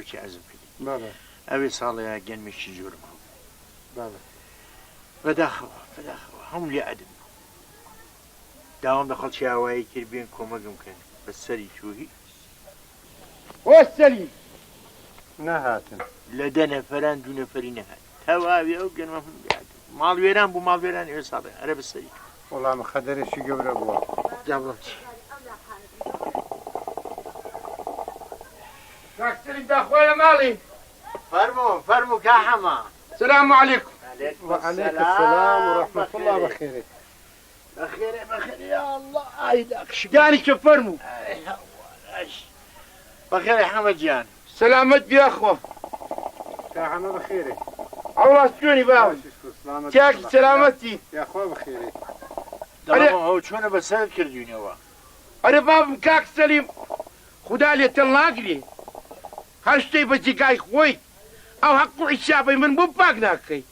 شتێکی عەرزم کردی ئەوێ ساڵەیە گەنمێکی جۆرم هەبوو بەداخەوە هەموو لێ ئەدم داوام لە خەڵکی ئاوایی کرد بێن کۆمەگم کەن بە سەری توهی وەسەلی نەهاتن لە 10 نەفەران 2 نەفەری نەهات تەواوی ئەو گەنمە ماڵوێران بوو ماڵوێران ئێوە ساڵێ ئەرە بە سەری وەڵام خەدەرێکی گەورە بووە جاڵم چی کاکتری داخۆیە ماڵی فەرموو کا حەما سلام علیکم وعليك السلام ورحمة الله بخيرك بخير يا الله عايدك شقاني شوف فرمو بخير يا حمد جان سلامت يا اخوة كاحمة بخيرك عوراس شوني باو تاك سلامتي يا اخوة بخيرك هو شونا بسال كردوني هو أنا باب كاك سليم خدا لي تلاقلي هاشتي بجيكاي خوي او حق عشابي من بو باقناكي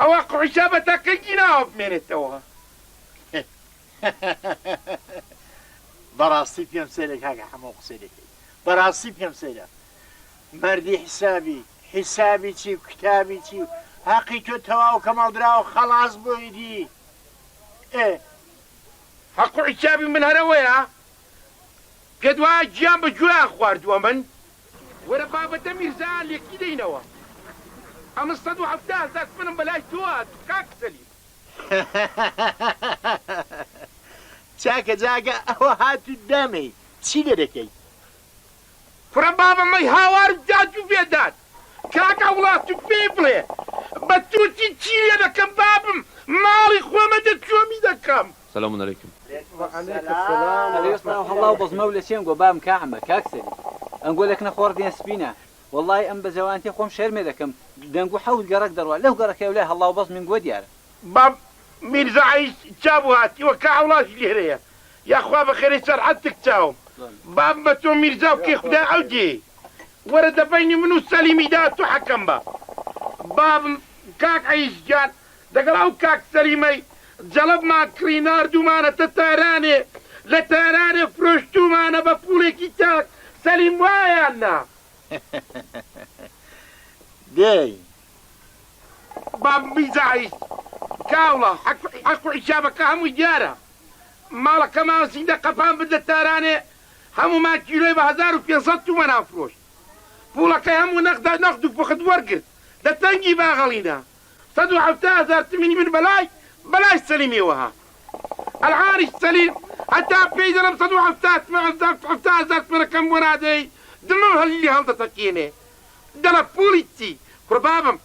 او حق عشابتك جناب من التوها براسي فيهم سيلك هاك حمو قصيدك براسي فيهم سيلك مردي حسابي تي كتابي تي حقيقة تواو كمال دراو خلاص بويدي ايه حق عشابي من هرويا قدوا جنب جوا خواردوا من ورا بابا تمير زال يكيدينوا أما استدوا حفتاه ذاك من بلاش توات كاك سليم چاکە جاگە ئەوە هاتو دەمەی چی لێ دەکەی فرە بابە مەی هاوار داد و بێداد کاکە وڵات و پێ بڵێ بە تووتی چی لێ دەکەم بابم ماڵی خۆمە دەکۆمی دەکەم سلام عليكم وعليك السلام عليكم الله وبزمه ولا شيء نقول بام كعمة كاكسلي نقول لك نخور دين سبينا والله ام بزوانتي قوم شرمي دكم دنقو حاول قرق دروا له قرق يا ولاه الله وبز من قود ياره باب ميرزا عيش تشابو هاتي وكاولاش لهريا يا اخوا بخير سرعتك تاوم باب بتو ميرزا وكي خدا عودي ورد بيني منو سليمي داتو حكم باب كاك عيش جان دقراو كاك سليمي جلب ما كرينار دومانة تتاراني لتاراني فروشتو مانا بفولي كتاك سليم وايانا دي باب ميرزا عيش كاولا حق عشابك همو جارة مالك كمان سيدا قفان بدل تاراني همو ما كيلوي ب1500 تومان فروش بولك همو ناخدو فخد ورقر ده تنجي باغلينا 17000 تمني من بلاش سليمي وها العارش سليم حتى بيدنا 17000 من كم ورادي دمو اللي هلدا تكيني دلا بوليتي كربابم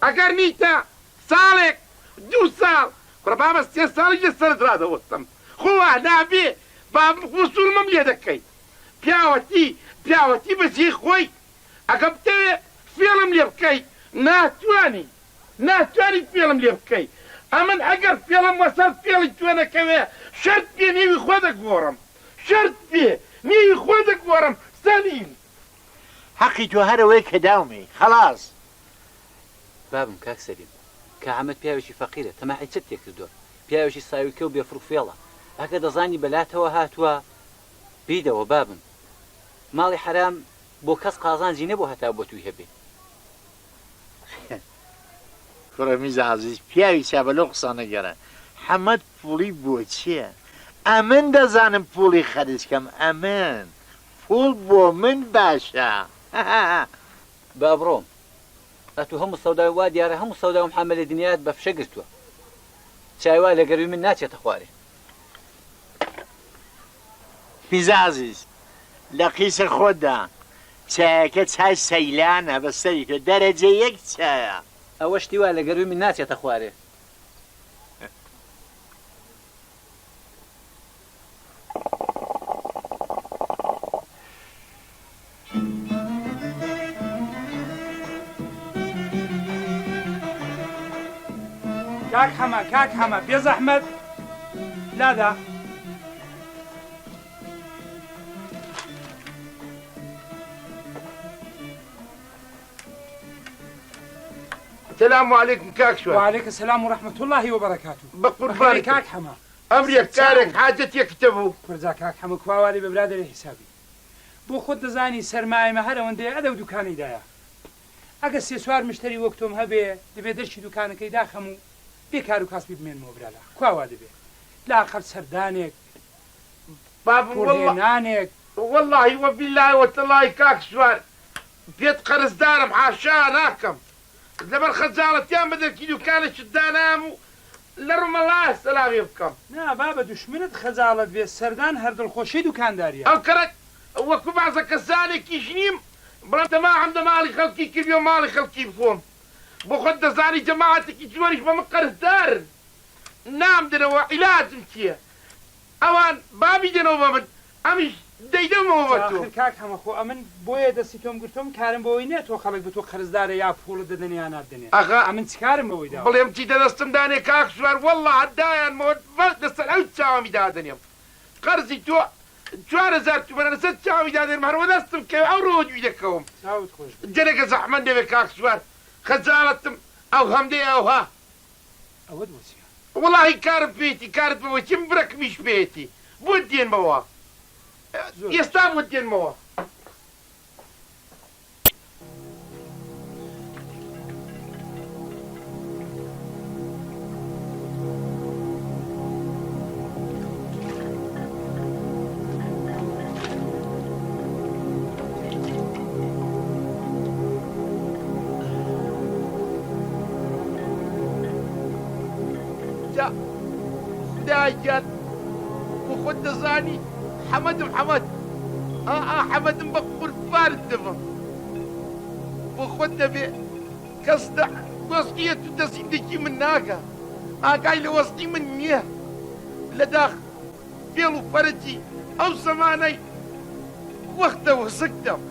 اگر نيتا سالك 2 سال كربابا 3 سال جسر هذا وطم خواه نابي باب وصول مملي دكي بياوتي بزي خوي اقبتي فيلم ليبكي ناتواني فيلم ليبكي امن اگر فيلم وصل فيلم توانا كوي شرط بي نيوي خودك ورم سليم حقي تو هرويك داومي خلاص بابم كاك سليم كعمت بياوشي فقيرة تماحي ستيك الدور بياوشي ساوي كوب يفرق فيلا هكذا ظاني بلاتوا هاتوا بيدا وبابم مالي حرام بو كاس قازان زينبو هتا بوتوي هبي فرميز عزيز بياوي سابلو قصانا جران حمد فولي بوچيه امن دزانم فولي خرج كم امن فول بو من باشا بابروم أتو هم السوداء وادي هم السوداء محمل الدنيات بفشقرتوا شايوا لقربي من ناتي تخواري ميز عزيز لقيس خدا شاكت هاي سيلانة بس درجة يكتا أوش توا لقربي من ناتي تخواري كاك حما بيز احمد لا ذا السلام عليكم كاك شوي وعليك السلام ورحمة الله وبركاته بقربانك كاك حما أمريك كارك حاجتي يكتبوا فرزا كاك حما كواوالي ببلاد حسابي بۆ خۆت دەزانی سەرمایمە هەرەوەندەیە ئەدە و دوکانەیدایە ئەگە سێ سوار مشتری وەک تۆم هەبێ دەبێت دەرچی دوکانەکەی داخەم و بێکار و کاسبی بمێنمەوە برالا کواوا دەبێت لاقل سەردانێک بابم والله پۆلهێنانێک والله وبالله وتالله كاك سوار بيت قرز دارم حاشا ناكم لبر خزالتيان بدل كيلو كان شدانام لرم الله السلام يبكم نا بابە دوشمنت خەجاڵت بێت سەردان هەر دڵخۆشی دوکانداریە او كرك وكو بعض كساني كيشنيم برانت ما عند مالي خلقي كيبيو مالي خلقي بفهم بخد زاني جماعتك يجوريش بمقرز دار نام دنوا علاج مكيه اوان بابي جنوبا من امش دەیدەمەوە بە تۆ کاک هەمەخۆ ئەمن بۆیە دەستی تۆم گرتۆم کارم بەوەی نێت تۆ خەڵک بە تۆ قەرزدارە یا پوڵ دەدەن یا نادەنێت ئەغا ئەمن چیکارم بەوەی دا بڵێم چی دەدەستم دانێ کاک سوار وەڵڵا هەدایانمەوە دەسەر ئەو چاوەمی دادەنێم قەرزی تۆ 4000 تومەنە لەسەر چاوی دادێنم هەروە دەستم کە ئەو ڕۆ دوی دەکەوم چاوت خۆش جەرێکە زەحمەت دەوێت کاک سوار خەجاڵەتم ئەو هەمدەی ئەوها ئەوە بۆچیە وڵی کارم پێیتی کارت بەوە چیم برەکمیش پێیەتی بۆ دێنمەوە ئێستا بۆ دێنمەوە خدايان وخد دەزانی حەمەدم حەمەد حەمەدم بە قوربانت دەبم بۆ خۆت دەبێ کەس وەستیە تو دەسیندێکی من ناکە ئاگای لە وەستی من نییە لە داخ فێڵ و پەرەتی ئەو زەمانەی وەختەوە زگدەم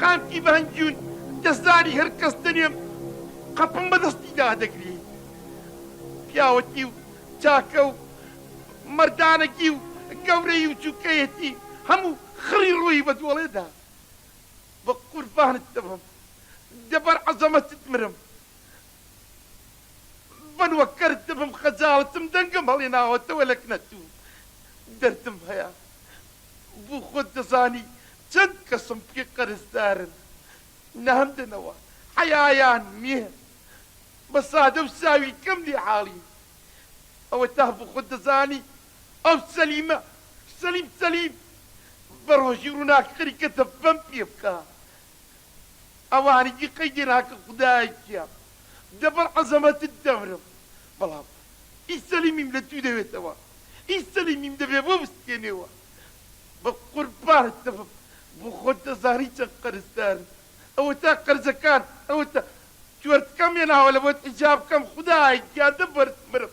قامکی بە هەنجون دەستداری هەر کەس دەنێم قەپم بەدەستی دادەگری پیاوەتی و چاکە و مەردانەکی و گەورەی و چووکەیەتی هەموو خڕی ڕووی بە دۆڵێدا بە قوربانت دەبم دەبەر عەزەمەتت مرم بەنوەکەرت دەبم خەجاڵتم دەنگم هەڵێناوەتەوە لە کنەتوو دەردم هەیە بۆ خۆت دەزانی چەند کەسم پێ قەرزدارن نامدنەوە حەیایان نییە بە سادە و ساوی کەم لێ حاڵی ئەوە تا بۆ خۆت دەزانی ئەو سەلیمە سەلیم بە ڕۆژی ڕووناکەری کە دەبەم پێ بکە ئەوانێکی قەیدێناکە خودایەکیە دەبەر عەزەمەتت دەمرم بەڵام ئی سەلیمیم لە دوو دەوێتەوە ئی سەلیمیم دەبێ بۆ بستێنێەوە بە قوربانت دەبم بۆ خۆت دەزانی چەند قەرزدارن ئەوە تا قەرزەکان ئەوە تا جوەرتکەم هێناوە لە بۆت حیجاب بکەم خودایەکیا دەبەرت مرم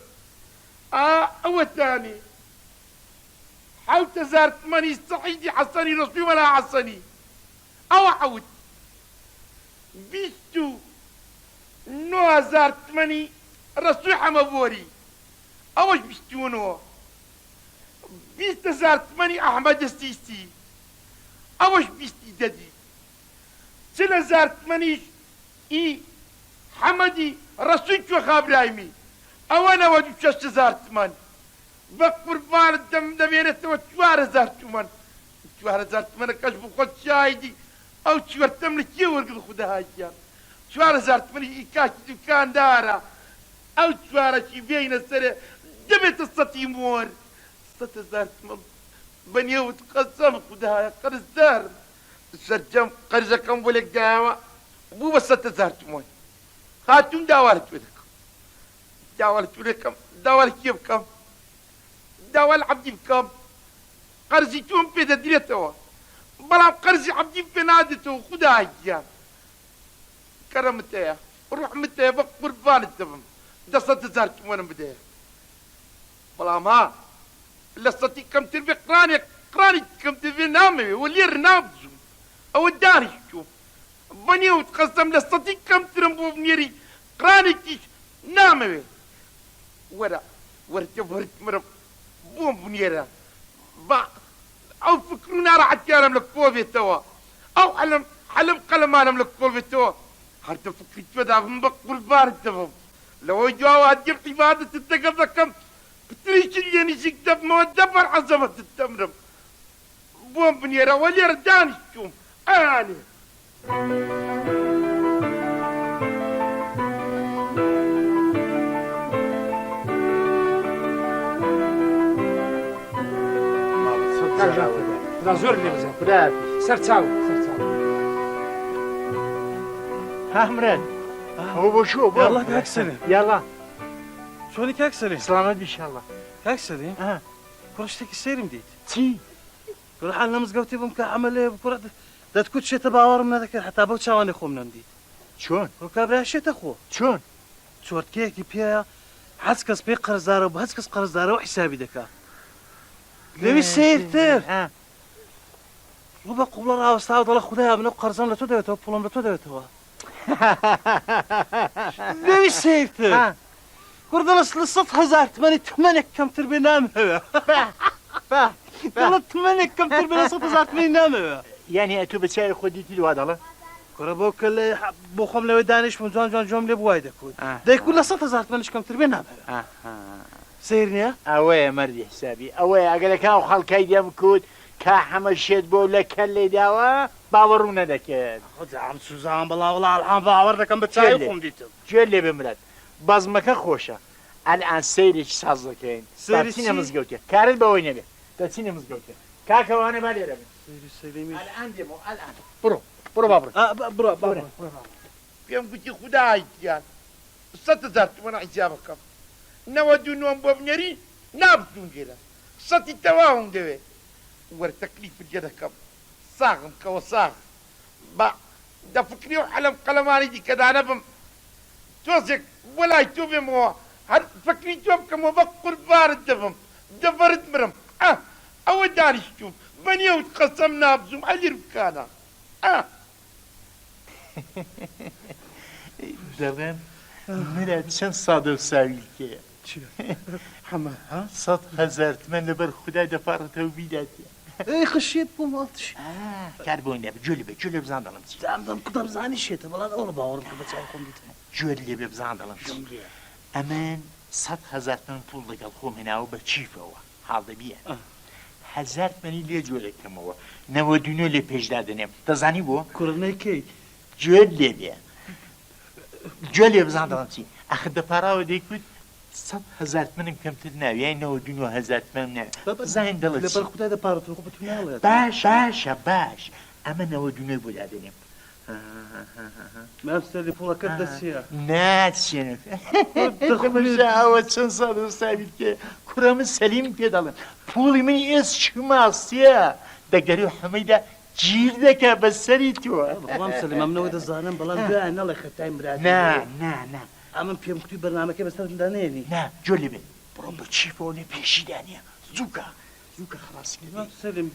ئەوە تانی 7000 تمەنی سەعیدی حەسەنی ڕەسوی وەلا حەسەنی ئەوە 29000 تمەنی ڕەسوی حەمەبۆری ئەوەش 29 20000 تمەنی ئەحمەدە سیسی ئەوەش 20 دەدی 40000 تمەنیش ئی حەمەدی ڕەسوی کوێ خابرایمی ئەوە 60000 تمەن بە قوربانت دەمێنێتەوە 4000 تومەن 4000 تمەنەکەش بۆ خۆت شایدی ئەو چوەرتەم لە کێ وەرگن خوداهاکیان 4000 تمەنی ئی کاکی دوکاندارە ئەو چوارەکی بێینە سەرێ دەبێتە سەتی مۆر 100000 تمەن بەنێوت قەسەم خوداهایە قەرزدارم سەرجەم قەرزەکەم بۆ لێک دایەوە بوو بە 100000 تمەن هاتووم داوا لە توێ دەکەم داوا لە توێ دەکەم داوا لە کێ بکەم داوا لە عەبدی بکەم قەرزی تۆم پێ دەدرێتەوە بەڵام قەرزی عەبدیم پێ نادێتەوە خوداهاکیان کەرەمت هەیە ڕوحمت هەیە بە قوربانت دەبم 100000 تمەنم بدەیە بەڵام ها لە سەتی کەمتر بێ قڕانی کەمتر بێ نامەوێ وە لێر نابزوم ئەوە دانیشتوم بەنێوت قەسەم لە سەتی کەمترم بۆ بنێری قڕانێکیش نامەوێ وەرتە مرم بۆم بنێرە بە ئەو فکر و ناڕەحەتیانم لە کۆ بێتەوە ئەو حەلم قەلەمانم لە کۆ بێتەوە هەردە فکری تۆدا بم بە قوربانت دەبم لەوەی دواوە هەدیە عیبادەتت دەگەڵ دەکەم پتریشی لێ نزیک دەبمەوە دەبەر عەزەمەتت دەمرم بۆم بنێرەوە لێرە دانیشتوم ئەیانێ زۆر لێ بزە خدا سەرچاو هامران هو بۆ شو بۆ يلا كاك سليم يلا شلونك كاك سليم سلامت بشالله كاك سليم اه كرشتك السير مديت چی كل حال نمز قوتي بمك عمل بكرة دا تكون شي تباور من هذاك حتى بوت شواني خو من مديت چۆن ركاب شي تخو چۆن شورت كيكي بيا حسكس بي قرزاره وبحسكس قرزاره وحسابي دكا لوي سيرتر اه وبا قبل راه استعوض الله خداها من قرزان لتو دوتو بولم لتو دوتو لوي سيرتر اه كردنا لصف هزار ثمانية كم تربي نام فا والله 8 كم تربي صف هزار 80 نام يعني اتو بتساوي خديتي له هذا كربوك اللي بوخم لو دانش من جون جمله بوايد كود ده كل صف هزار 8 كم تربي نام سيرني اوي مردي حسابي اوي اقول لك او خلقي ديم كود كاحمل شد بولا كلي داوا باورونا دكت خذ عم سوزان والله الحين باورنا كم بتساويكم ديتو جلي بمرد بازمك خوشه الان سيري سازكين سيري سينما مزقوتي كارل بوينه بي تسينما مزقوتي كاكا وانا ما ليره سيري الان ديمو الان برو بابر برا پێم گوتی خودای گیان 100,000 تومن حسابەکەم نەوەدوو نۆم بۆ بنێری نابزوون گێرە 100 تەواوم دەوێت وەرە تەکلیفت جێ دەکەم ساغم کەوە ساغ بە دەفکری و حەلەم قەلەمانی دیکەدانە بم تۆزێک بۆ لای تۆ بێمەوە هەر فکری تۆ بکەمەوە بە قوربانت دەبم دەبەرت مرم ئەوە دانیشتوم بەنێوت قەسەم نابزوم ئەلیر بکانە دەڵێن مرە چەند سادە و ساویلکەیە حما ها 100,000 تومن لەبەر خودای دەپارڕێتەوە بیداتێ اي خشيت بوماتش کار بۆ نەبێ جۆ لێ جۆ لێ بزان دەڵم چی زعما قدر زاني شيت والله اول باور بتساويكم ديتو جۆر لێ بێ بزان دەڵم چی ئەمن 100,000 تومن پوڵ لەگەڵ خۆم هێناوە بە چیفەوە حاڵ دەبیە 1,000 تومنی لێ جۆ لێکەمەوە 99 لێ پێشدا دەنێم دەزانی بۆ كورني كي جۆر لێ بێ جۆ لێ بزان دەڵم چی ئەخ دەپاراوە دەیکوت 100,000 تومنم کەمتر ناوی یان 99,000 تومن ناوی زین دەڵێت لبر خدای ده پارتو خوب تو ناله باش ئەمە 99 بۆ دادەنێم ما استدي فولا كده سيا ناچێنێت ئەوە چەند ساڵ ساویت کێ کوڕەمە سەلیم پێ دەڵێن پوڵی منی ئێس چماسیە دەگەری و حەمەیدا گیر دەکا بەسەری تۆ والله مسلم امنو ده زانم بلان ده انا الله ختاي مراد نا امن بيم كتي برنامج بس دانيني نا جۆ لێ بێ بڕۆم بە چیفەوە لێ پێشی دانیە زووکە خلاص مسلم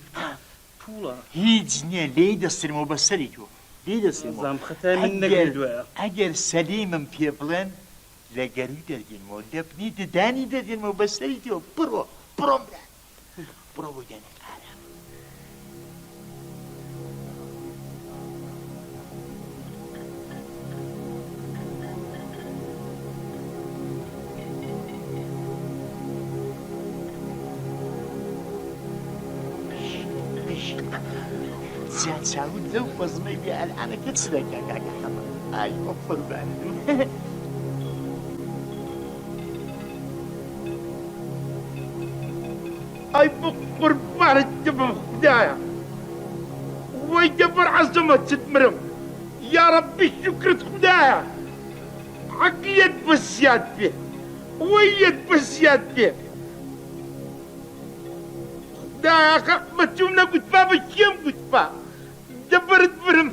فولا هیچ نییە لێی دەسترمەوە بەسەری تۆ لێی دەسترمەوە زعما ختاي من نقدوا ئەگەر سەلیمم پێ بڵێن لە گەروی دەرگێنمەوە دەبنی ددانی دەدێنمەوە بەسەری تۆ بڕۆم بڕۆ بۆ دێنێ زیاد چاوت لەو بەزمەی بێ ئەلعانەکە چ دەکا کاکە حەمە ئای بۆ قوربانت ئای بۆ قوربانت دەبم خودایە وەی دەبەر عەزەمە چت مرم یا ڕەبی شوکرت خودایە عەقلیت بە زیاد بێ وەیەت بە زیاد بێ خودایەکە بە چوم نەگوتپا بە کێم گوتپا دەبەرت برم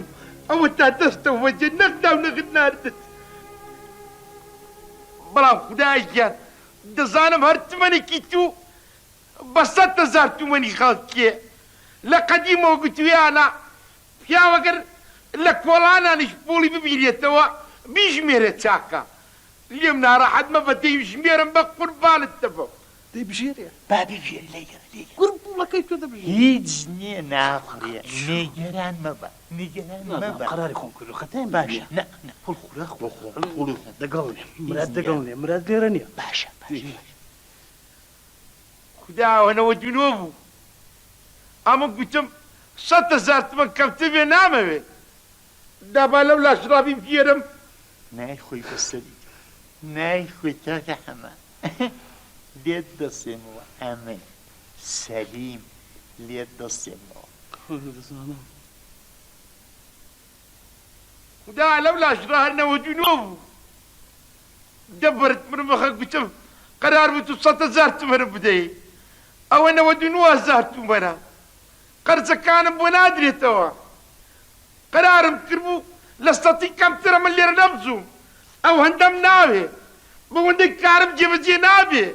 ئەوە تا دەستەوە وەجێ نەخدا و نەخت ناردت بەڵام خودای گیان دەزانم هەر تمەنێکی تو بە 100,000 تومەنی خەڵکێ لە قەدیمەوە گوتویانە پیاوەگەر لە کۆڵانانیش پۆڵی ببیرێتەوە بیژمێرێت چاکە لێم ناڕەحەت مەبە دەیژمێرم بە قوربانت دەبم دي بجيري بابی ژێر لێگەر قرب والله كيف كده بجيري هیچ نییە ناخڕێ نێگەران مەبە نیگەران مەبە قراري خون كله ختاي باشە نه خل خويا خل دقلني مراد مراد ليرانيا باشە خوداوەنەوە دونۆ بوو ئەمە گوتم 100,000 تمەن کەوتە بێ نامەوێ دابا لەو لاشرابی بگێرم نایخۆی بەسەری نایخۆی تاکە هەمە لێت دەسێنەوە ئەمە سەلیم لێت دەسێنەوە دەزانم خدا لەو لاشرا هەر نەوەدوونەوە بوو دەبرت من بەخە گوتم قەرار بوو تو 100,000 تمەنم بدەی ئەوە 99,000 تومەنە قەرزەکانم بۆ نادرێتەوە قەرارم کردبوو لە 100 کەمترە من لێرە نەبزوم ئەو هەندەم ناوێ بە وەندەی کارم جێبەجێ نابێ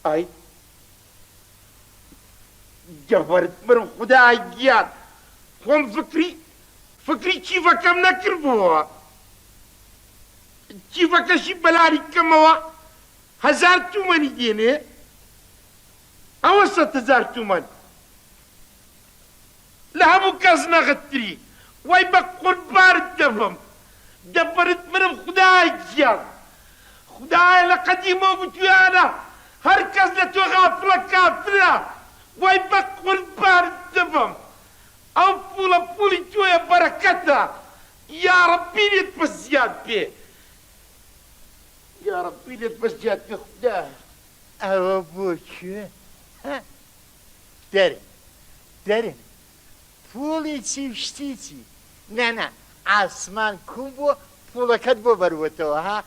ئای جەبەرت مرم خودای گیان خۆم فکری چیڤەکەم نەکردبووە چیڤەکەشی بەلاری کەمەوە 1,000 تومەنی دێنێ ئەوە 100,000 تومەن لە هەموو کەس نەغەتری وای بە قوربانت دەبم دەبەرت مرم خودای گیان خدایە لە قەدیمەوە گوتویانە هەر کەس لە تۆ غافڵە کافرە وای بە قوربانت دەبم ئەو پوڵە پوڵی تۆیە بەرەکەتە یا ڕەبی لێت بە زیاد پێ یا ڕەبی لێت بە زیاد پێ خودایە ئەوە بۆ کوێ دەرن پوڵی چی شتی چی نەنا ئاسمان کوم بۆ پوڵەکەت بۆ بەروەتەوە ها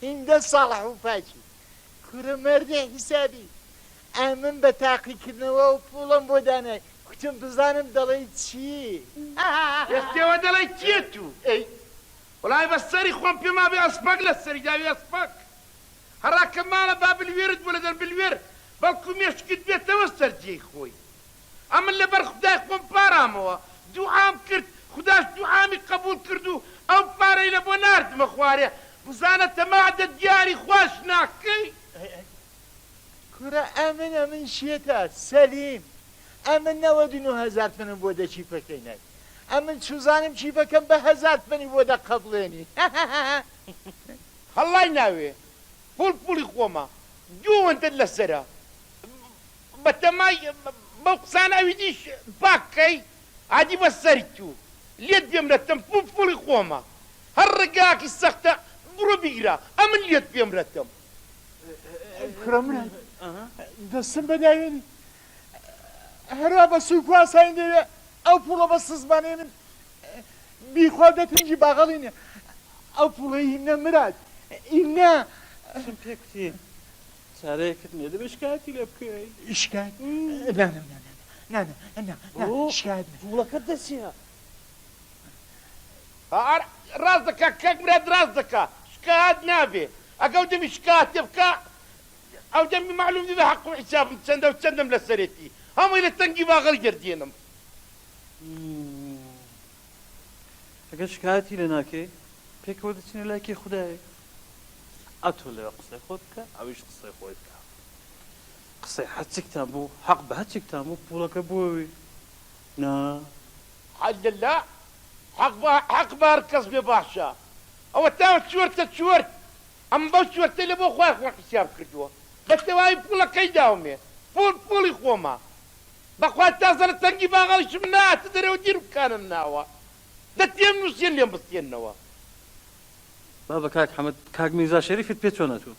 هیندە ساڵح و پاچی کورە مەردە حیسابی ئەمن بە تاقیکردنەوە و پوڵم بۆ دانای کوتم بزانم دەڵێی چی ئێستێوە دەڵێ چیە تو ئەی وڵای بە سەری خۆم پێما بێ ئەسپەک لە سەری داوی ئەسپەک هەڕاکە ماڵە با بلوێرت بۆ لە دەربلوێر بەڵکو مێشکت بێتەوە سەرجێی خۆی ئەمن لەبەر خودای خۆم پارامەوە دوعام کرد خوداش دوعامی قبول کرد و ئەو پارەی لە بۆ ناردمە خوارێ بزانە تەمادە دیاری خوش ناکەی کورە ئەمن شێتە سەلیم ئەمن 99,000 تمەنم بۆ دەچیپەکەی نای ئەمن چوزانم چیپەکەم بە 1,000 تمەنی بۆ دەقەبڵێنی هەڵای ناوێ پوڵی خۆمە دووەندت لەسەرە بە تەمای بەو قسانە ئەوی دیش پاکەی عادی بە سەری تو لێت بێمرەتم پوڵی خۆمە هەر ڕێگاکی سەختە بڕۆ بیگرە ئەمن لێت بێمرەتم کورە منە دەستم بەداوێنی هەروە بە سوپاساین دەوێ ئەو پوڵە بە سزمانێ من بیخوا دەتنجی باغەڵینە ئەو پوڵەی هینە مراد ئینە چم پێ کوتی چارەیەکت نییە دەبێ شکایەتی لێ بکەی شکایەت شکایەت پوڵەکەت دەچیە ڕاست دەکا کەک مراد ڕاست دەکا شکایەت نابێ ئەگەو دەمی شکایەت تێ بکە ئەو دەمی معلوم دەبێ حەق و حیسابم چەندە و چەندەم لە سەرێتی هەمووی لە تەنگی باغەڵ گردێنم ئەگەر شکایەتی لێ ناکەی پێکەوە دەچینە لای کێ خودایە ئەتۆ لەوێ قسەی خۆت بکە ئەویش قسەی خۆی بکە قسەی هەرچێکتان بوو حەق بە هەرچێکتان بوو پوڵەکە بۆوی نا حەلەلا حەق بە هەر کەس بێ باشە ئەوە تاوە چوەرتە چوەرت ئەم بەو چوەرتە لە بۆ خوای خۆ حیساب کردووە بە تەواوی پوڵەکەی داومێ پوڵی خۆمە بەخوا تازە لە تەنگی باغەڵیشم ناتە دەرەوە دیر بکانم ناوە دەتێم نووسێن لێم بستێنەوە بابا کاک حەمەد کاک میرزا شەریفت پێ چۆنەتوو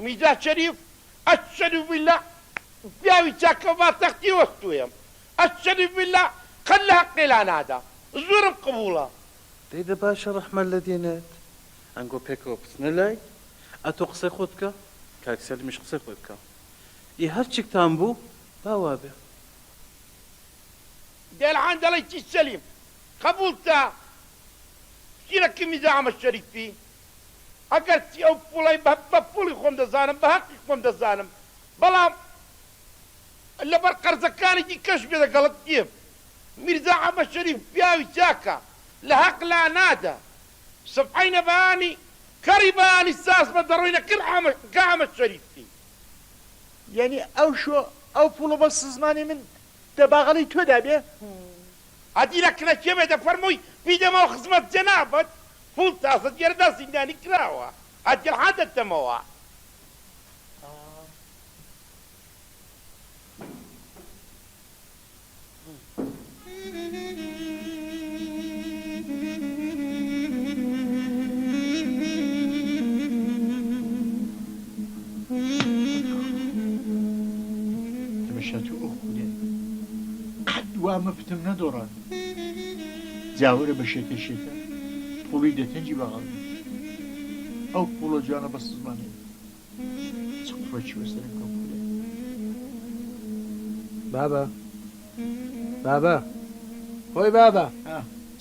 میرزا شەریف ئەشهەدو بالله پیاوی چاکە با تەختی وەستوویەم ئەشهەدو بالله قەت لە حەقێ لا نادا زۆرم قبوڵە دەیدە باشە ڕەحمەت لە دێنێت ئەنگۆ پێکەوە بچنە لای ئەتۆ قسەی خۆت بکە کاک سەلیمیش قسەی خۆی بکە ئی هەرچێکتان بوو باوا بێ دێلعان دەڵی چی سەلیم قبول تا شیرەکە میرزا ئەحمەد شەریفی ئەگەر چی ئەو پوڵەی بە پوڵی خۆم دەزانم بە حەقی خۆم دەزانم بەڵام لەبەر قەرزەکانێکی کەش بێ دەگەڵت دێم میرزا ئەحمەد شەریف پیاوی چاکە لە حەق لا نادا سبحەی نەبانی کەڕی بەیانی ساس بە دەڕۆینە کرد ئەحمەد شەریفی یعنی ئەو پوڵە بە سزمانی من دەباغەڵی تۆدا بێ عەدی لە کنەکێ بێ دەفەرمووی بیدەمەوە خزمەت جەنابەت پوڵ تازە دیێرەدا زیندانی کراوە أجل حد التموع تمشاتو أخوة قد وامفتم ندوران زاورة بشيكا شيكا پولی دەتەنجی بەغاڵ ئەو پوڵە جوانە بە سزمانێ چڕۆکی وەسەرم کەم پولێ بابە هۆی بابە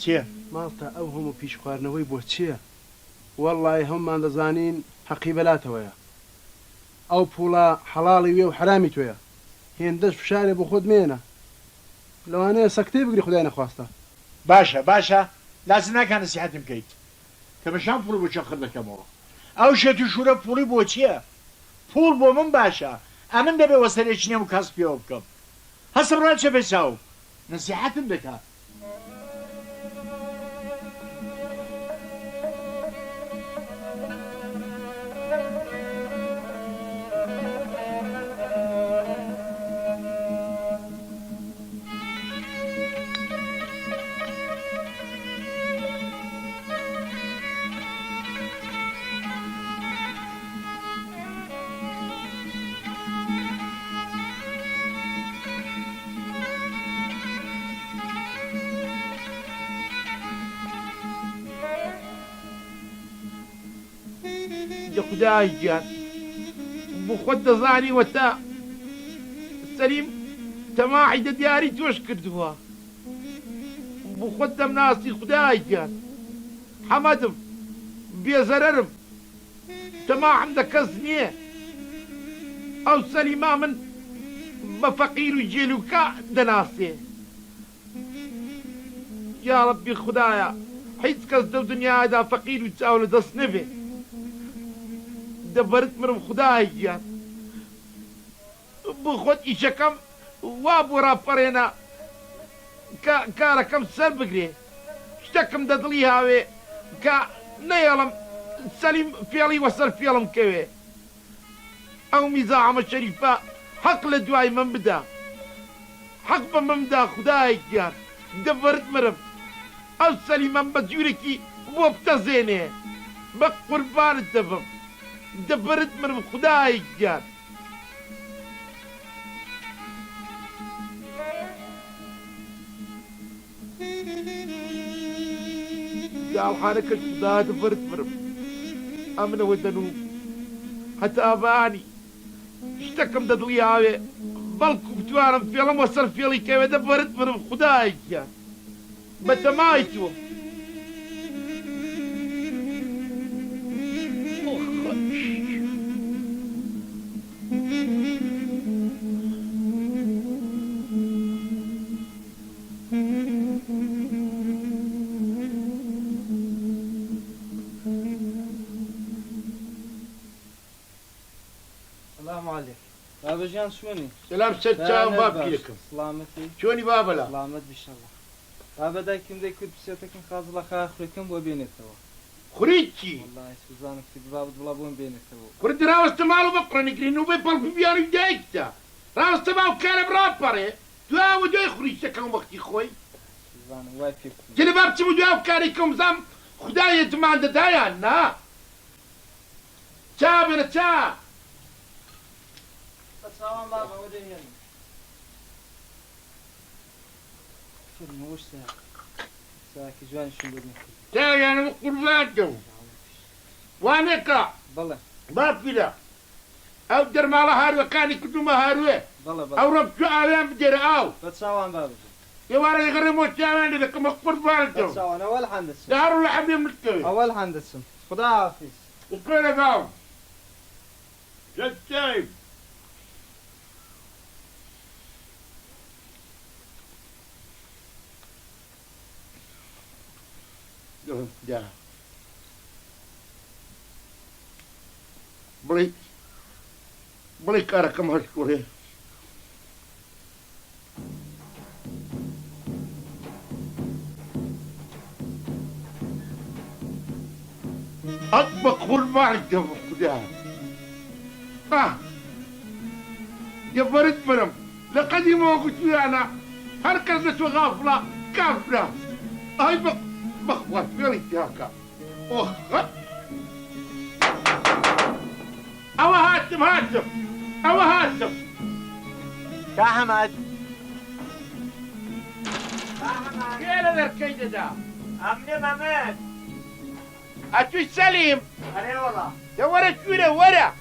چێ ماڵتە ئەو هەموو پیش خواردنەوەی بۆ چییە؟ وەڵڵی هەممان دەزانین حەقی بەلاتەوەیە ئەو پوڵە حەڵاڵی وێ و حرامی توێە هێندەش فشارێ بۆ خۆت مێنە لەوانەیە سەکتەی بگری خدای نەخواستە باشە لازم ناکە نەسیحەتم بکەیت کە بەشان پوڵ بۆ چەند خڕ دەکەمەوە ئەو شێت و شوورە پوڵی بۆ چییە؟ پوڵ بۆ من باشە ئەمن دەبێ وەسەرێکی نێم و کەس پێوە بکەم هەستم ڕان چە بێچاو نەسیحەتم دەکات خدای گیان بۆ خۆت دەزانی وەتا سەلیم تەماحی دە دیاری تۆش کردووە بۆ خۆت دەمناسی خدای گیان حەمەدم بێزەرەرم تەماحم دە کەس نییە ئەو سەلیما من بە فەقیر و جێلوکە دەناسێ یا ڕەبی خدایە هیچ کەس دەو دنیادا فەقیر و چاو لە دەست نەبێ دەبەرت مرم خدای گیان بۆ خۆت ئیشەکەم وا بۆ ڕاپەڕێنە کارەکەم سەر بگرێ شتێکم دەدڵی هاوێ کە نەیەڵم سەلیم فێڵی وەسەر فێڵم کەوێ ئەو میزاحەمە شەریفە حەق لە دوای من بدە حەق بە من بدا خدای گیان دەبەرت مرم ئەو سەلیمەم بە جوورێکی بۆ بتەزێنێ بە قوربانت دەبم دەبەرت مرم خدای گیان داڵحانەکەش خدا دەبەرت مرم ئەمنەوە دەنوو هەتا بانی شتەکەم دەدڵی هاوێ بەڵکو بتوانم فێڵم وەسەر فێڵی کەوێ دەبەرت مرم خدای گیان بە تەمای تۆ سلام علیکم بابەژیان چۆنی؟ سلام سەر چاوم با بگیرەکەم سلامەتی چۆنی بابەلا سلامەت بیشەڵە بابە دایکم دەیکرد پسێتەکەم خاز لە خاخورەکەم بۆ بێنێتەوە خوریکی وەڵڵای سوزانم کردی بابت وڵا بۆم بێنێتەوە خورد ڕاوەستە ماڵ بە قڕنیگرین و بێ پەڵکی بیاری دایکتا ڕاوەستە باو کارە بڕاپەڕێ دواوە دوای خوریچەکەم وەختی خۆی سوزانم وای پێ بکەم جلە با بچم و دواو کاری کەم زام خدایە دمان دەدایان نا چا بێنە چا چاوان بابە ئەوە دەهێنم فرمەوەش ساکی جوانشم بۆ نەکرد تایانم قوربان دەم وانێکە بەڵێ با پیرە ئەو دەرماڵە هاروەکانی کردومە هاروێ بەڵێ ئەو ڕەبچوو ئاویان بدێرە ئاو بە چاوان بابەژە ێوارە غەڕێمەوە چاویان لێ دەکەمە قوربان بە دەم چاوان ئەوەل هەندەچم دارو لە حەبێ متکەوێ ئەوەل هەندەچم خدا حافیز وقۆ لەگاوم جەتەی دا بڵێ کارەکەم هەشکوڕێ أطبق قربان جاب خدا جبرت مرم لقد ما قلت أنا هركزت وغافلة كافرة هاي بخوات فيري تاكا أو هاتم أو هاتم يا حمد كيلا ذركيد دا أمني ممات أتوي سليم أنا والله دورت كورة ورا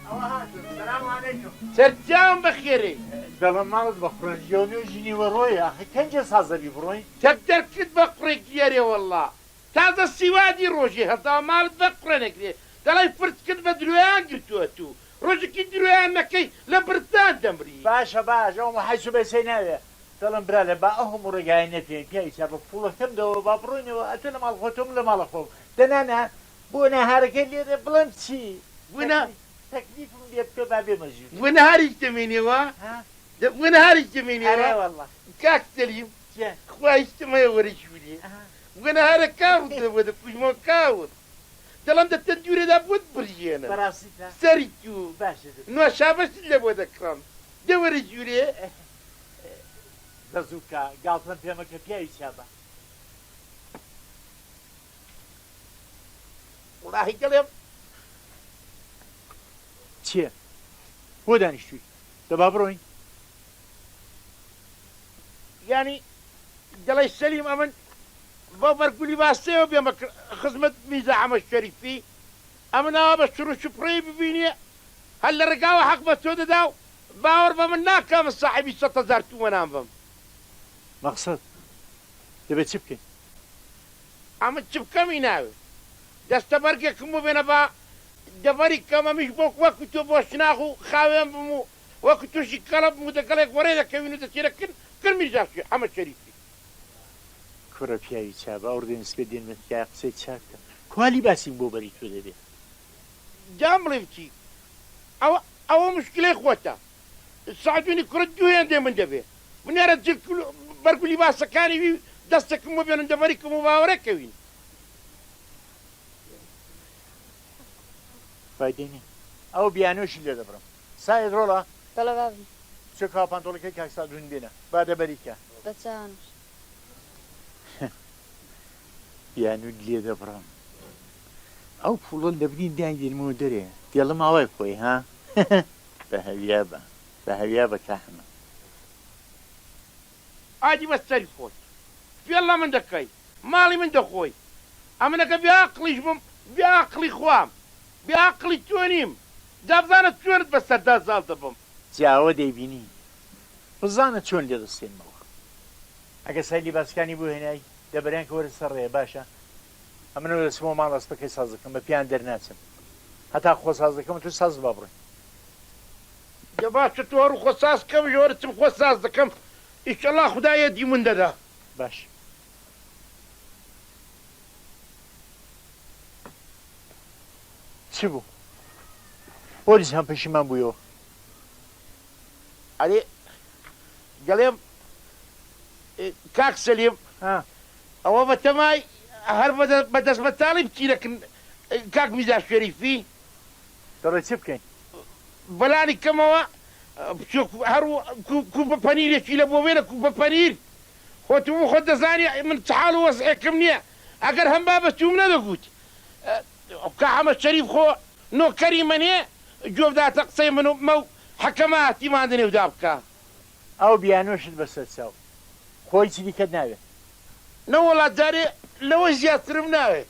السلام عليكم سرجان بخيري دلم مالت بخورن جونيو جيني وروي أخي كنجة سازة بيبروين تقدر كد بقرك ياري والله تازا السوادي روجي هذا مالت بقرنك ليه دلاي فرت كد بدرويان قلتوتو روجي كد درويان مكي لبرتان دمري باشا أم حيث بسيناوي دلم برالي با أهم رجعين فين كي سبب فولا كم دو بابروني وأتنا مال خوتهم لمال خوم دنانا بونا هاركي اللي بلنتي ونا تكليفهم بيبكوا بابي مجيد ونا هارج تميني وا ها ونا هارج تميني أنا وا والله كاك سليم جا خوايش ما يوريش ولي ونا هارك كاوت ودا كوجمو كاوت دلم ده تنجوري دا بود بريانا براسيتا سريتو باشا نو شابش اللي بودا كرام دوري جوري زازوكا قالتنا بيامك بياي شابا والله كلام چیه؟ بۆ دانیشتووی دەبا بڕۆین يعني دلي سليم أمن بابر كولي باسيو بيما خدمة ميزة عم الشريفي أمن أبا شرو شبري ببيني هل رقاوة حق بسودة داو باور بمن ناكام الصاحبي 6000 تومان بم مەقسەد دەبێت چی بکەین أما تشبكمي ناوي دست برقي كمو بينا با دبري كما مش بوك وقتو بوشناخو خاوين بمو وقتو شي قلب مدقلق وريدا كوينو تسيركن كل ميزاشي عم الشريفي کوڕە پیاوی چابە ئەوڕێ نسبێت دێنمە تکایە قسەی چاکە کوالی باسیم بۆ بەری تۆ دەبێت جاملي بتي أو مشكلة إخوتا ساعدوني كرة دوين دي من دبي من يرى تجيب برقو لباس كاني بي دستك مو بيان دبريك مو باورك كوين فایدەی نیە ئەو بیانۆشی لێ دەبڕم ساید ڕۆڵە دەڵێ بابی چ کاپانتۆڵەکەی کاکسا دوون بێنە با دەبەریکە بەچانش بیانوت لێ دەبڕم ئەو پوڵە دەبرین دایان دێنمەوە دەرێ دێڵم ئاوای خۆی ها بە هەویا بە کاحمە عادي بس تلفون في الله من دكاي مالي من دخوي أمنك بعقلي جبم بعقلي خوام بعقلي تونيم دابزانة تونت بس سرداز زال دبم جاوە دەیبینی بزانە چۆن لێ دەستێنمەوە ئەگە سای لیباسەکانی بۆ هێنای دەبەریان کە وەرە سەر ڕێ باشە ئەمنە دەچمەوە ماڵ ئەسپەکەی ساز دەکەم بە پیان دەرناچم هەتا خۆ ساز دەکەم تو ساز با بڕۆین جبات تور خصاص كم جورتم خصاص دكم إن شاء الله خدا يدي من ده باش چی بوو وەریز هەم پەشیمان بوویەوە علي قليم كاك سليم ها أو بتماي هل بدس بتالي بتي لكن كاك ميزاج شريفي دەڕێ چی بکەین بلاني كما شوف هرو كوبا بانير يشيل ابو وين كوبا بانير خوتو خد زاني من تحال وسع كمنيه اگر هم بابا تومنا دغوت كعم الشريف خو نو كريمني جوب ذات قصي منو مو حكمات ما عندني ودابكا ئەو بیانۆشت بەسەر چاو خۆی چی دیکەت ناوێت نو والله داري لو زيادة رمناوي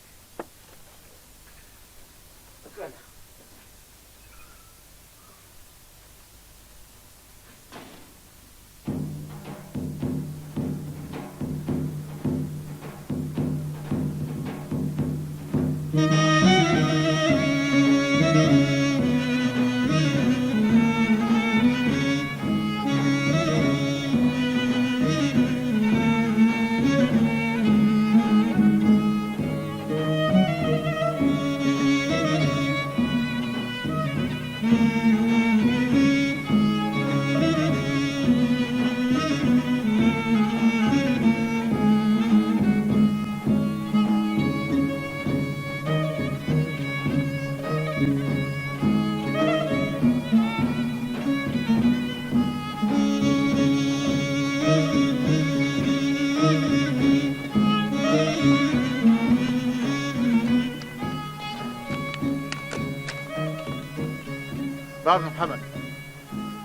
باب محەممەد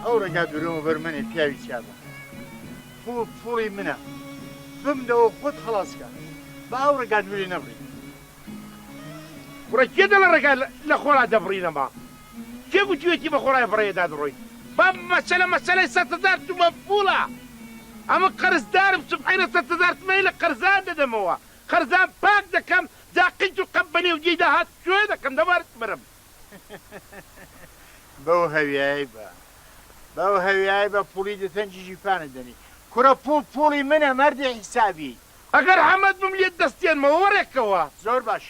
ئەو ڕێگا دوورەوە بەرمەنێ پیاوی چابە پوڵی منە بمدەوە خۆت خلاصکە بە ئەو ڕێگا دووری نەبڕی کوڕە کێ دەڵە ڕێگا لە خۆڵا دەبڕینەما کێ گوتوێتی بە خۆڕای بڕێدا دڕۆی با مەسەلەی 100,000 تومە پوڵە ئەمە قەرزدارم سبحینە 100,000 تومەی لە قەرزان دەدەمەوە قەرزان پاک دەکەم جاقیت و قەبەنێ و جێی داهات کوێ دەکەم دەبارت برم بەو هەویایی بە پوڵی دەتەنجی ژیپانە دەنی کوڕە پوڵی منە مەردی حیسابی ئەگەر حەمەد بم لێت دەستێنمەوە وەڕێکەوە زۆر باش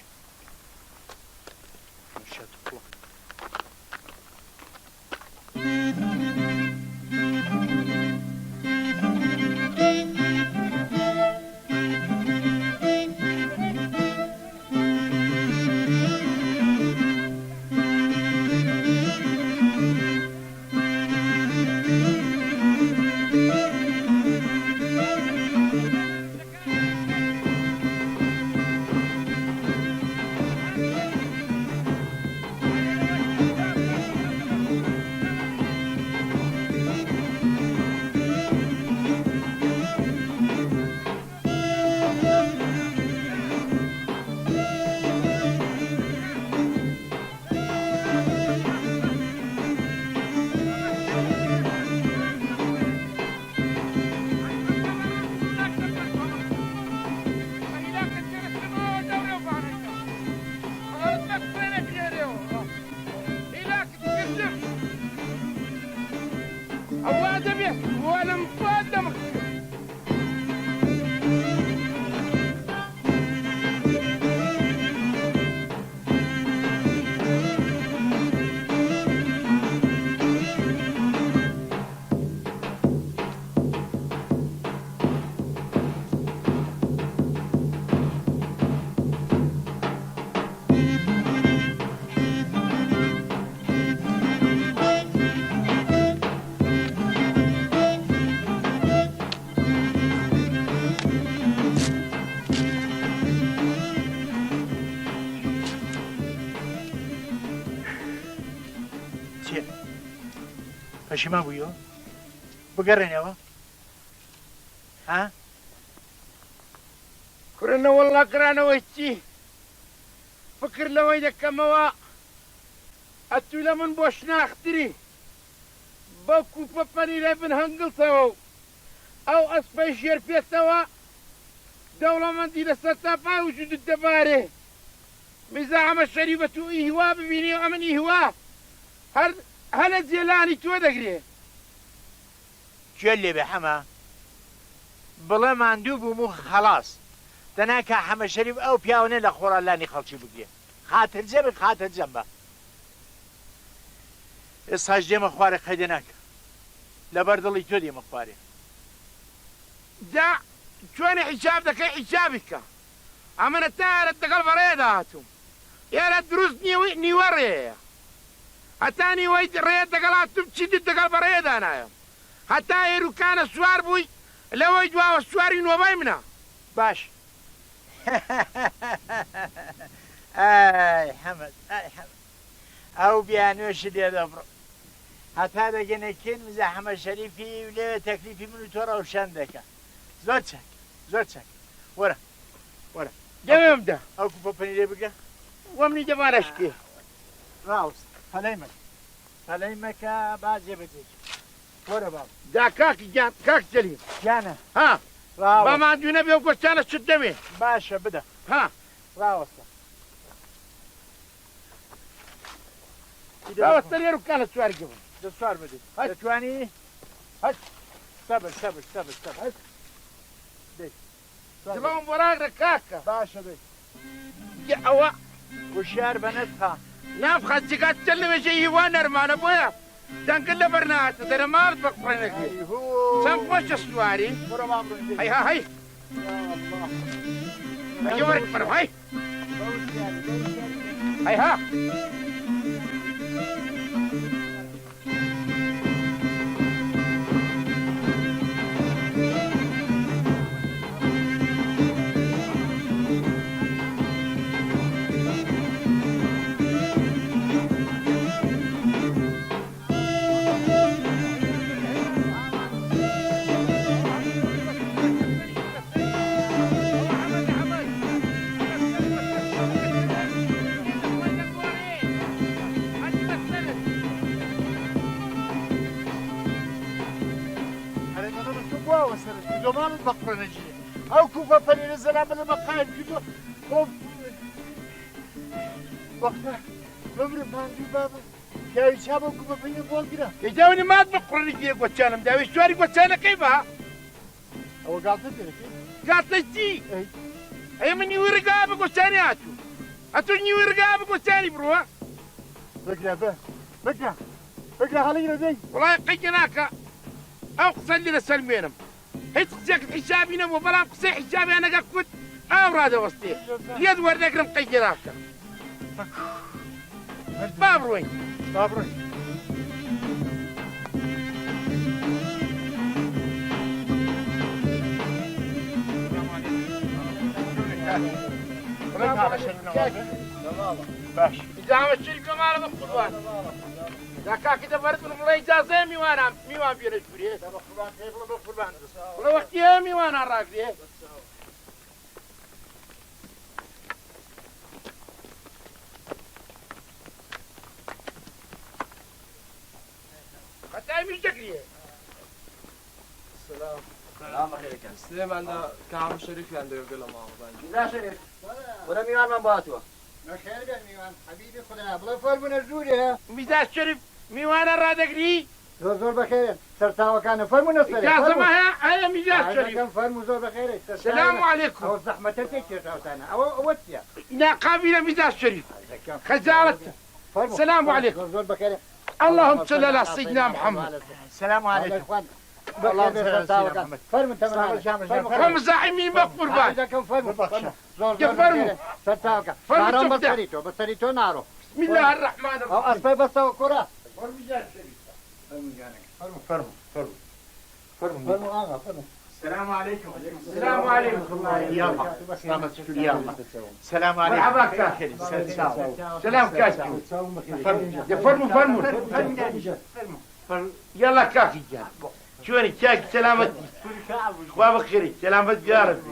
پەشیمان بوویەوە بگەڕێنەوە ها کوڕە وەڵڵا گرانەوەی چی فکر لەوەی دەکەمەوە ئەتوو لە من بۆ شناختری بەو کوپە پەنیرە بن هەنگڵتەوە و ئەو ئەسپەی ژێر پێێتەوە دەوڵەمەندی لەسەر تاپار وجودت دەبارێ میزا ئەمە شەریبەت و ئیهوا ببینی و ئەمن ئیهوا هەلە جێلانی تۆ دەگرێ گوێ لێبێ حەمە بڵێ ماندوو بووم و خەلاص دەناکە حەمە شەریف ئەو پیاوانە لە خۆڕالانی خەڵکی بگرێ خاترجە بن خاترجەم بە ئێستاش دێمە خوارێ قەیدە ناکە لەبەر دڵی تۆ دێمە خوارێ جا چۆنی حیجاب دەکەی حیجابی کە ئەمەنە تارت دەگەڵ بەڕێدا هاتووم ئێرە دروست نیوە ڕێیە هەتا نیوەی ڕێ دەگەڵاتم چیت دەگەڵ بەڕێدا نایە هەتا هێروکانە سوار بووی لەوەی دواوە سواری نۆبای منە باش ئای حەمەد ئای حەمەد ئەو بیانوێشی لێ دەبڕ هەتا دەگەنێکین مزە حەمە شەریفی و لێوێ تەکلیفی من و تۆ ڕەوشان دەکە زۆر چاک زۆر چاک وەرە وەرە دەمێمدا ئەو کوپە پەنیرێ بگە وەمنی دەمانەشکێ ڕاوست هەلەی مەکە بازێ بەجێ وەرە باو دا کاکی گیان کاک جەلی گیانە ها ڕاوە بەماندوونە بێ و گۆشتانە چت دەمێ باشە بدە ها ڕاوەستە داوەستە هێروکانە سوارگە بن دەسوار بدەیت دەتوانی سەبر سەبر سەبر سەبر دڵەوەم بۆراگرە کاکە باشە بێت ئەوە وشیار بە نەتخا نام خەجگات چەل لەوێژە هیوا نەرمانە بۆیە دەنگل لە بەرناتە دەرەماڵت بە قڕێنەکەی چەند خۆشە سواری هەی ها هەی هەی وەرگ بەرم هەی هەی ها السلام انا بقاعد كده خوف وقتها ممر ما في بابا جاي شابك وبفين بول كده يجاوني ما تبقر رجلي قوتشانا مداوي شواري قوتشانا كيفها هو قاعد تدري قالت لي اي من يورقابي قوتشاني هاتو يورقابي قوتشاني بروح فكرة فكرة خلينا زي والله قيناك او قصد لنا سلمينم هيت قصيك حسابي نمو بلا قصي حسابي انا قاكد اوراد وسطي اليد وردك قيناك بابر وين بابر باش إذا عمل شركة ما له بقربان إذا كان كده فرد من الله إجازة ميوان بيرش بريه ولا وقت يا ميوان راقديه قطعي مش شكليه سلام عليك سلام عند كعب شريف عنده يقول ما هو لا شريف ولا ميوان من باتوا ما خير يا ميوان حبيبي خدنا بلا فور من الزوري ميزاج شريف ميوان رادقري زور بخير سرتاوا كان فور من الصريح إجازة ما هي ميزاج شريف كان فور زور بخير السلام عليكم او زحمه تكتير تاوتانا او وتيا لا قابلة ميزاج شريف خزالة السلام عليكم زور بخير اللهم صل على سيدنا محمد السلام عليكم اللهم صل على سيدنا محمد فرم تمام هم زعيمين بقربان اذا كان فرم زور فرموا. سرتاوا كان فرموا نارو تبدأ. بصريتو نارو بسم الله الرحمن او الرحيم اصبي بس كره السلام عليكم السلام عليكم يلا السلام عليكم مرحبا كاكل سلام كاكل فرموا يلا كاكي جان شوني كاكي سلامتي خواب خيري سلامتي يا ربي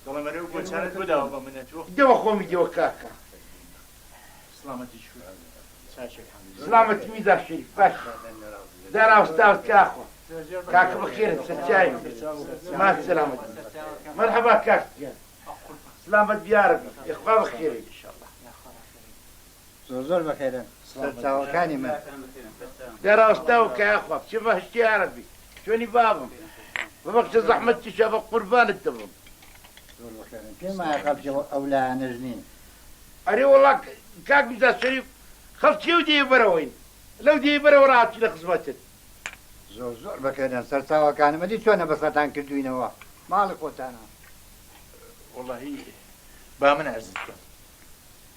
والله مريو قلت انا تبدا من تو جوا خومي جوا كاكا سلامتي شو ساشي سلامتي ميزا شريف باش دارا استاذ كاخو كاكا بخير سجاي ما السلامتي مرحبا كاكي جان سلامتي يا ربي خواب خيري ان شاء الله زور بخير سرتاوا كاني ما دارا استاذ كاخو شوف يا ربي شوني بابهم وقت زحمتي شاف قربان التمام زور بخير كيما يقبل اولا نجنين أري والله كاك ميزا شريف خلت شو دي بروين لو دي برو رات لخصبتت زور بخير سرتاوا كان ما دي شو انا بس تان كدوينا وا مالك وتانا والله بامن عزتك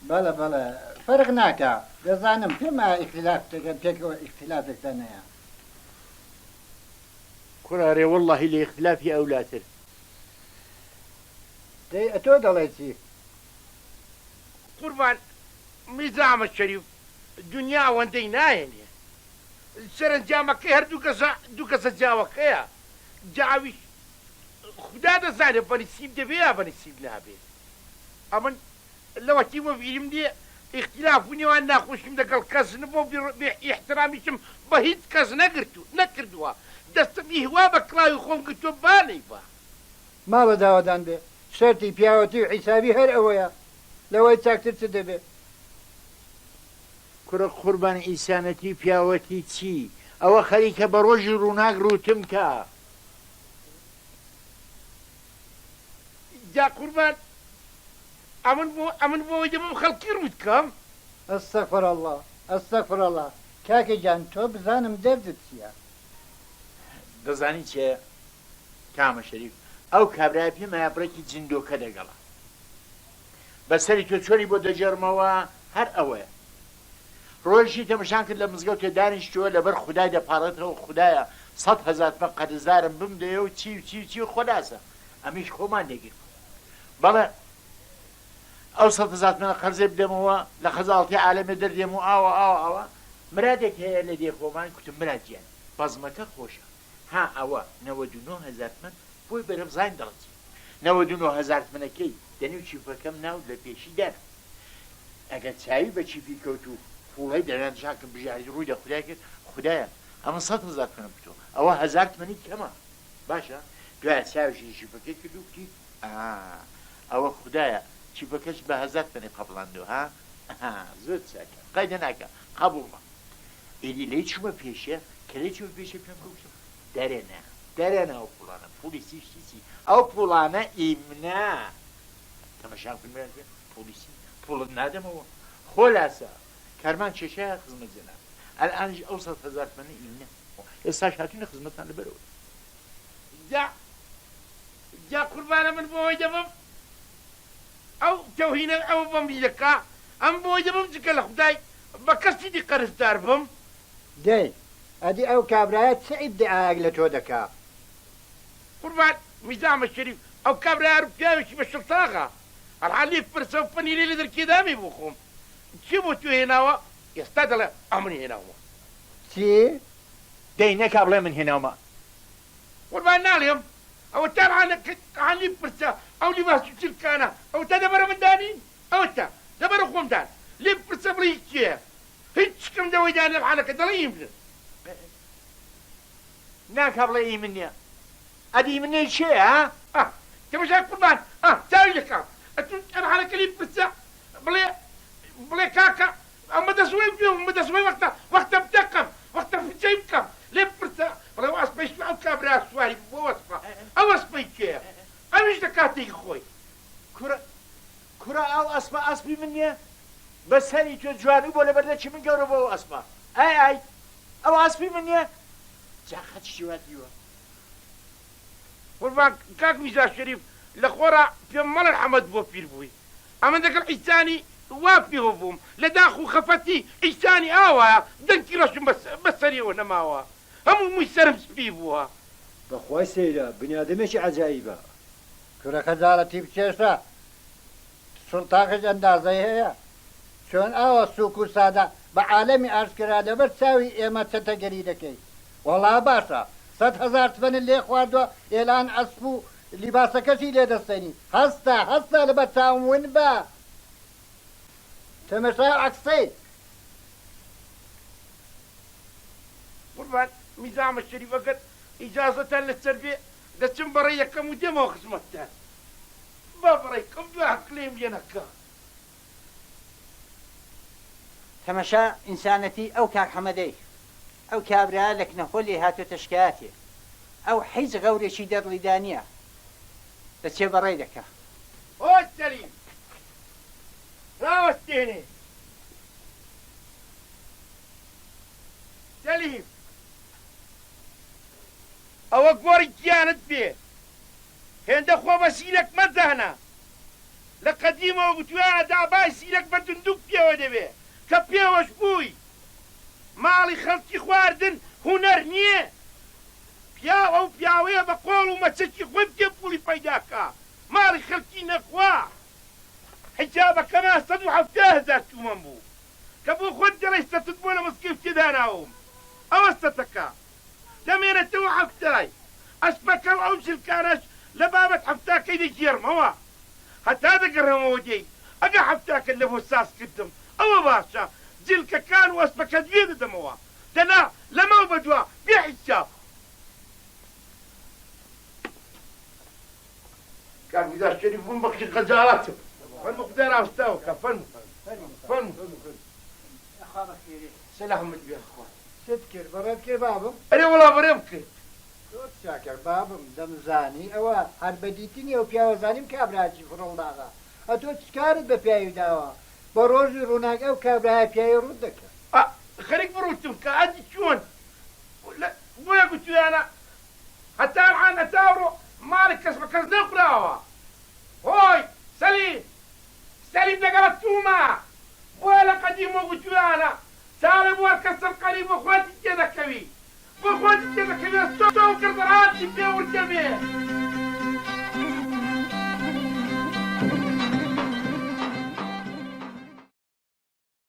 بلا فرقناك جزانم فيما اختلافك انا يا كراري والله اللي اختلافي أولاتر تي اتو دليتي قربان ميزام الشريف الدنيا وندينا يعني سرنجامك هر دوكا جاوكيا جاوي خدا ده زانه بنسيب ده بيا بنسيب لها بي أمن لو تيمو في علم دي اختلافني وانا خوشم ده الكاس نبو باحتراميشم بهيت كاس نكردوا دستم إهوا بكلا يخون كتب بالي با ما بدا ودان به شرطي بياوتي وحسابي هر اويا لو يتاكتر تدبه كرة قربان إنسانتي بياوتي تي أو خليك بروج روناق روتمكا جا قربان أمن بو جمع خلقي روتكم استغفر الله كاكي جان تو بزانم دردت سيا دەزانی چێ کامە شەریف ئەو کابرای پێم یاپڕێکی جندۆکە دەگەڵا بەسەری تۆ چۆری بۆ دەجێڕمەوە هەر ئەوەیە ڕۆژی تەمەشان کرد لە مزگەوتێ دانیشتووە لەبەر خودای دەپاڕێتەوە خودایە 100,000 قەرزدارم بمدەیە و چی خۆداسە ئەمیش خۆمان دەگیر بەڵێ ئەو 100,000 قەرزێ بدەمەوە لە خەزاڵتی عالەمێ دەردێم و ئاوە مرادێک هەیە لە دێ خۆمان کوتم مراد گیان بەزمەکە خۆشە ها ئەوە 99,000 بۆی بەرەبزان دەڵێت 99,000 منەکەی دەنی و چیفەکەم ناو لە پێشی دەر ئەگەر چاوی بە چیفی کەوت و پوڵەی دەران شاکە بژاری ڕووی دە خودای کرد خودایە ئەمە 100,000 بتۆ ئەوە 1,000 کەمە باشە دوای چاویشی شیفەکەی کرد و وتی ئەوە خوددایە چیفەکەش بە هەزار پێنی قەبڵاندو ها زۆر چاکە قەیدە ناکە قبوڵمە ئێدی لەی چوومە پێشە کە لەی چوومە پێشە پێم بکوشم دەرێنە ئەو پوڵانە پۆلیسی شتیسی ئەو پوڵانە ئیمنا تەمەشان کرد پۆلیسی پوڵت نادەمەوە خۆلاسە کارمان کێشایە خزمەت جەناب الآنش ئەو 100,000 پەنە ئیمنە ئێستاش هاتوونە خزمەتتان لەبەرەوە جا قوربانە من بۆی دەبم ئەو تەوهینە ئەو بەم بیدەکا ئەم بۆی دەبم جکە لە خودای بە کەسی دی قەرزدار بم دەی ئەدی ئەو کابرایە چ ئیدعاەک لە تۆ دەکا قوربان میزامە شەریف ئەو کابرای ڕوپیاوێکی بە شڵتاغا هەرحالی پرسە و پەنیری لە دەرکێدامی بۆ خۆم چی بۆ تو هێناوە ئێستا دەڵێ ئەمنی هێناوە چی دەی نەکا بڵێ من هێناومە قوربان ناڵێم ئەوە تاعانی پرسە ئەو لیباسی چرکانە ئەو تا دەبەرە مندانی ئەوە تا دەبەرە خۆمدان لێ پرسە بڵی چیە هیچ شکم دەوەی دان لەم حالەکە دەڵێ ئیمن ناکا بڵێ ئیمن نییە ئەدی منێ چێە ها تەمەشا قوربان چاوی دەکەم ئەم حالەکە لی پرسە بڵێ کاکە ئەم بەدەسوەی بێم بەدەسوەی وەختە بدەکەم وەختە فچەی بکەم لێ پرسە بڵێ ئەسپەی ئەو کابرا سواری بۆ وەسپە ئەو ئەسپەی کێیە ئەویش لە کاتێکی خۆی کورە ئەو ئەسپە ئەسپی من نییە بەسەری تۆ جوانی بۆ لەبەردە چی من گەورە بۆ ئەسپە ئای ئەو ئەسپی من نییە جاخەت شیواتیوە قوربان کاک میزا شەریف لە خۆرا پێم مەڵێ حەمەد بۆ پیر بووی ئەمە دەگەڵ ئیسانی وا پێوە بووم لە داخ و خەفەتی ئیسانی ئاوایە دەنگی ڕەشم بەسەریەوە نەماوە هەموو مووی سەرم سپی بووە بەخوای سەیرە بنیادمێکی عەجایبە کوڕەکە جارەتی بچێشە سوڵتاقش ئەندازەی هەیە چۆن ئاوە سووک و سادە بە عالەمی ئاشکرا لەبەر چاوی ئێمە چەتەگەری دەکەی وەڵا باشە 100,000 تفەن لێ خواردووە ئێلان ئەسپ و لیباسەکەشی لێ دەستێنی هەستا لەبەر چاوم ون بە تەمەشا عەکسەی قوربان میزامە شەریفەکەت ئیجازەتان لەسەر بێ دەچم بەڕێ یەکەم و دێمەوە خزمەتتان با بڕێکم دو عەقلێم لێ نەکە تەمەشا ئینسانەتی ئەو کاک حەمەدەی ئەو کابرا لە کنەخۆلی هاتوۆتە شکایەتێ ئەو حیز غەورێکی دەرڵیدانیە دەچێ بەڕێ دەکا ئۆی سەلیم ڕاوەستێنێ سەلیم ئەوە گۆڕی گیانت بێ هێندە خۆ بە سیرەک مەزانە لە قەدیمەوە گوتوانە دابای سیرەک بە دندوک پێوە دەبێ کە پێوەش بووی ماڵی خەڵکی خواردن هونەر نییە پیاو ئەو پیاوەیە بە قۆڵ و مەچەکی خۆی پێ پوڵی پەیداکە ماڵی خەڵکی نەخوا حیجابەکەمە 170,000 تومەن بوو کە بۆ خۆت دەڵی سەتت بۆ لە مەسکەی تێداناوم ئەوە سەتەکە دەمێنێتەوە هەفتای ئەسپەکە و ئەو جلکانەش لە بابەت هەفتاکەی دەگێڕمەوە هەتا دەگەڕێمەوە دێی ئەگە هەفتاکە لە بۆ ساز کردم ئەوە باشە جلکەکان و ئەسپەکە دوێ دەدەمەوە دەنا لەمەو بەدووە بێ حیساب کارگوزار شەریف بووم بەخشی خەجاڵاتم فەرمو خودای ڕاوستاوە کە فەرمو سەلامت بێ خوا چت کرد بەڕێت کرد بابم ئەرێ وەڵا بەڕێم کرد زۆر چاکە بابم دەمزانی ئەوە هەر بەدیتنی ئەو پیاوەزانیم کابراکی فڕڵداغا ئەتۆ چکارت بە پیاوی داوە بە ڕۆژی ڕووناک ئەو کابراای پیاوی ڕوود دەکە خەریک بڕوتم کە ئەدی چۆن بۆیە گوتویانە هەتا الحان هەتاوڕۆ ماڵی کەس بە کەس نەخراوە هۆی سەلیم دەگەڵە توومە بۆیە لە قەدیمەوە گوتویانە ساڵێ بووە کە سەرقەلی بۆ خۆتی تێدەکەوی بۆ خۆتی تێدەکەوی تۆ کردڕاتی پێ وردەبێ